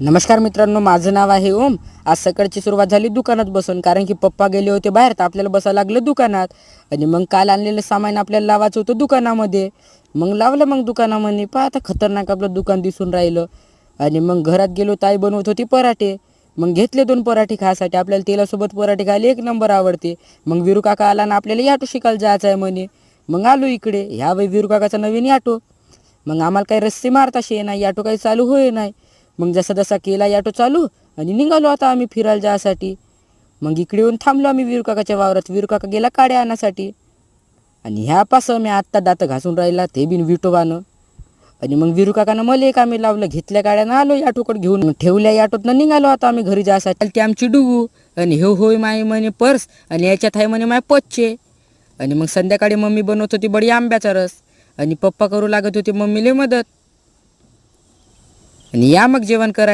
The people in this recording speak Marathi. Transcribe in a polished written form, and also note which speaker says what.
Speaker 1: नमस्कार मित्रांनो, माझं नाव आहे ओम. आज सकाळची सुरुवात झाली दुकानात बसून, कारण की पप्पा गेले होते बाहेर तर आपल्याला बसायला लागलं दुकानात. आणि मग काल आणलेलं सामान आपल्याला लावायचं होतं दुकानामध्ये. मग लावलं मग दुकानामध्ये. पहा आता खतरनाक आपलं दुकान दिसून राहिलं. आणि मग घरात गेलो, ताई बनवत होती पराठे. मग घेतले 2 पराठे खायसाठी. आपल्याला तेलासोबत पराठे खायला एक नंबर आवडते. मग विरू काका आला ना, आपल्याला ऑटो शिकायला जायचं आहे म्हणे. मग आलो इकडे. ह्या बाई विरू काकाचा नवीन ऑटो. मग आम्हाला काही रस्ते मारताच ये नाही, ऑटो काही चालू होय नाही. मग जसा जसा केला ऑटो चालू आणि निघालो आता आम्ही फिरायला जायसाठी. मग इकडे येऊन थांबलो आम्ही विरू काकाच्या वावरात. विरू काका गेला काड्या आणण्यासाठी. आणि ह्या पासं मी आत्ता दात घासून राहिला, ते बिन विटोबानं. आणि मग विरू काकानं मला एक आम्ही लावलं, घेतल्या गाड्यानं आलो ऑटोकडे घेऊन. ठेवल्या ऑटोतनं निघालो आता आम्ही घरी जायसाठी. ती आमची डुगू. आणि हे होय माय म्हणे पर्स, आणि याच्यात आहे म्हणे माय पच्चे. आणि मग संध्याकाळी मम्मी बनवत होती बडी आंब्याचा रस. आणि पप्पा करू लागत होते मम्मीले मदत. आणि या मग जेवण करायला.